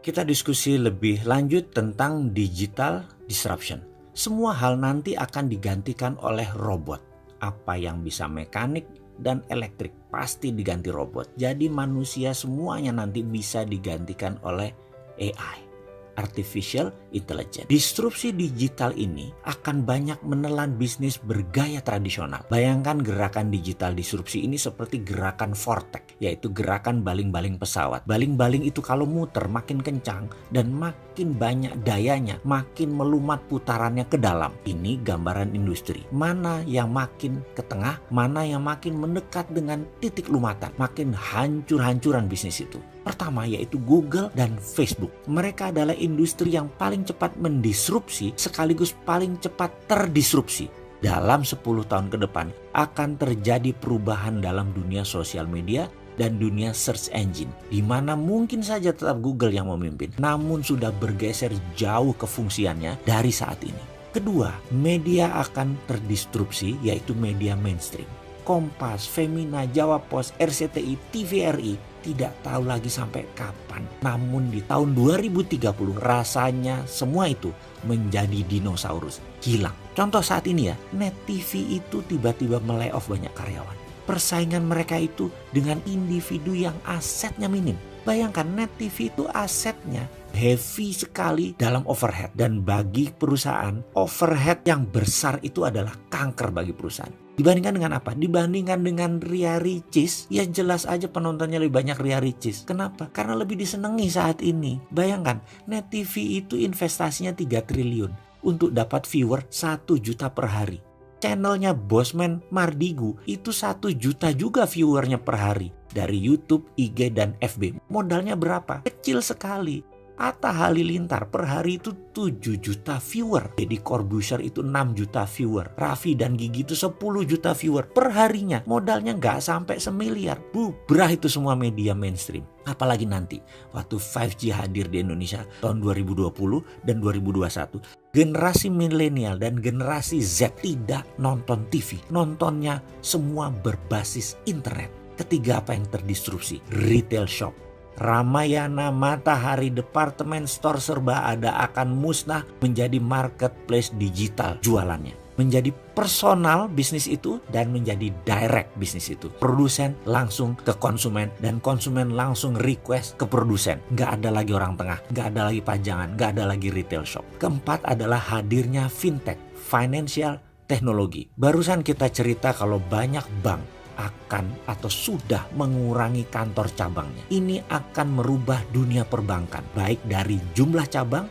Kita diskusi lebih lanjut tentang digital disruption. Semua hal nanti akan digantikan oleh robot. Apa yang bisa mekanik dan elektrik pasti diganti robot. Jadi manusia semuanya nanti bisa digantikan oleh AI. Artificial Intelligence. Disrupsi digital ini akan banyak menelan bisnis bergaya tradisional. Bayangkan gerakan digital disrupsi ini seperti gerakan vortex, yaitu gerakan baling-baling pesawat. Baling-baling itu kalau muter makin kencang dan makin banyak dayanya, makin melumat putarannya ke dalam. Ini gambaran industri. Mana yang makin ke tengah, mana yang makin mendekat dengan titik lumatan, makin hancur-hancuran bisnis itu. Pertama yaitu Google dan Facebook. Mereka adalah industri yang paling cepat mendisrupsi sekaligus paling cepat terdisrupsi. Dalam 10 tahun ke depan akan terjadi perubahan dalam dunia sosial media dan dunia search engine, di mana mungkin saja tetap Google yang memimpin, namun sudah bergeser jauh kefungsiannya dari saat ini. Kedua, media akan terdisrupsi yaitu media mainstream. Kompas, Femina, Jawa Pos, RCTI, TVRI tidak tahu lagi sampai kapan. Namun di tahun 2030 rasanya semua itu menjadi dinosaurus, hilang. Contoh saat ini ya, Net TV itu tiba-tiba melay-off banyak karyawan. Persaingan mereka itu dengan individu yang asetnya minim. Bayangkan Net TV itu asetnya heavy sekali dalam overhead. Dan bagi perusahaan, overhead yang besar itu adalah kanker bagi perusahaan. Dibandingkan dengan apa? Dibandingkan dengan Ria Ricis, ya jelas aja penontonnya lebih banyak Ria Ricis. Kenapa? Karena lebih disenangi saat ini. Bayangkan, Net TV itu investasinya 3 triliun untuk dapat viewer 1 juta per hari. Channelnya Bosman Mardigu itu 1 juta juga viewernya per hari. Dari YouTube, IG, dan FB. Modalnya berapa? Kecil sekali. Atta Halilintar per hari itu 7 juta viewer. Deddy Corbuzier itu 6 juta viewer. Raffi dan Gigi itu 10 juta viewer per harinya. Modalnya nggak sampai semiliar. Bubrah itu semua media mainstream. Apalagi nanti waktu 5G hadir di Indonesia tahun 2020 dan 2021. Generasi milenial dan generasi Z tidak nonton TV. Nontonnya semua berbasis internet. Ketiga, apa yang terdisrupsi? Retail shop. Ramayana, Matahari, departemen store serba ada akan musnah menjadi marketplace digital jualannya. Menjadi personal bisnis itu dan menjadi direct bisnis itu. Produsen langsung ke konsumen dan konsumen langsung request ke produsen. Nggak ada lagi orang tengah, nggak ada lagi pajangan, nggak ada lagi retail shop. Keempat adalah hadirnya fintech, financial technology. Barusan kita cerita kalau banyak bank akan atau sudah mengurangi kantor cabangnya. Ini akan merubah dunia perbankan, baik dari jumlah cabang,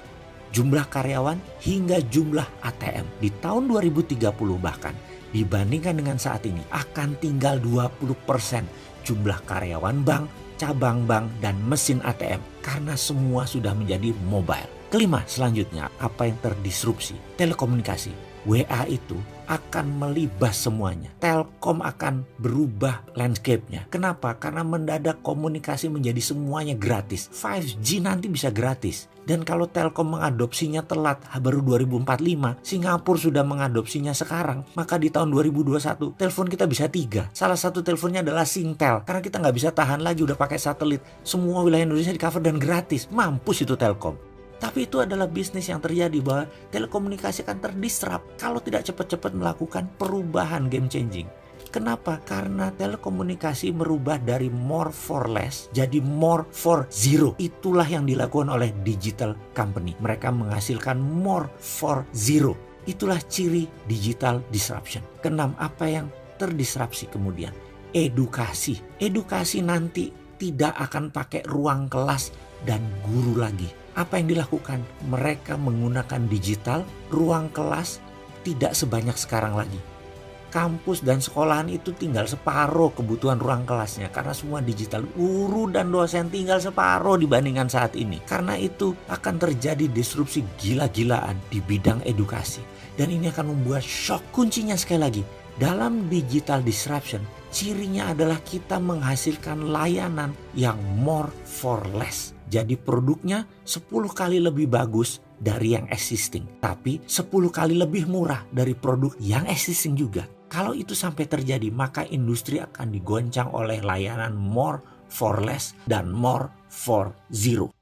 jumlah karyawan, hingga jumlah ATM. Di tahun 2030 bahkan, dibandingkan dengan saat ini, akan tinggal 20% jumlah karyawan bank, cabang bank, dan mesin ATM. Karena semua sudah menjadi mobile. Kelima, selanjutnya, apa yang terdisrupsi? Telekomunikasi. WA itu akan melibas semuanya. Telkom akan berubah landscape-nya. Kenapa? Karena mendadak komunikasi menjadi semuanya gratis. 5G nanti bisa gratis. Dan kalau Telkom mengadopsinya telat, baru 2045, Singapura sudah mengadopsinya sekarang, maka di tahun 2021, telepon kita bisa 3. Salah satu teleponnya adalah Singtel. Karena kita nggak bisa tahan lagi, udah pakai satelit. Semua wilayah Indonesia di cover dan gratis. Mampus itu Telkom. Tapi itu adalah bisnis yang terjadi bahwa telekomunikasi akan terdisrupt kalau tidak cepat-cepat melakukan perubahan game changing. Kenapa? Karena telekomunikasi merubah dari more for less jadi more for zero. Itulah yang dilakukan oleh digital company. Mereka menghasilkan more for zero. Itulah ciri digital disruption. Keenam, apa yang terdisrupsi kemudian? Edukasi. Edukasi nanti tidak akan pakai ruang kelas dan guru lagi. Apa yang dilakukan? Mereka menggunakan digital, ruang kelas tidak sebanyak sekarang lagi. Kampus dan sekolahan itu tinggal separuh kebutuhan ruang kelasnya karena semua digital. Guru dan dosen tinggal separuh dibandingkan saat ini. Karena itu akan terjadi disrupsi gila-gilaan di bidang edukasi. Dan ini akan membuat shock. Kuncinya sekali lagi, dalam digital disruption, cirinya adalah kita menghasilkan layanan yang more for less. Jadi produknya 10 kali lebih bagus dari yang existing. Tapi 10 kali lebih murah dari produk yang existing juga. Kalau itu sampai terjadi, maka industri akan digoncang oleh layanan more for less dan more for zero.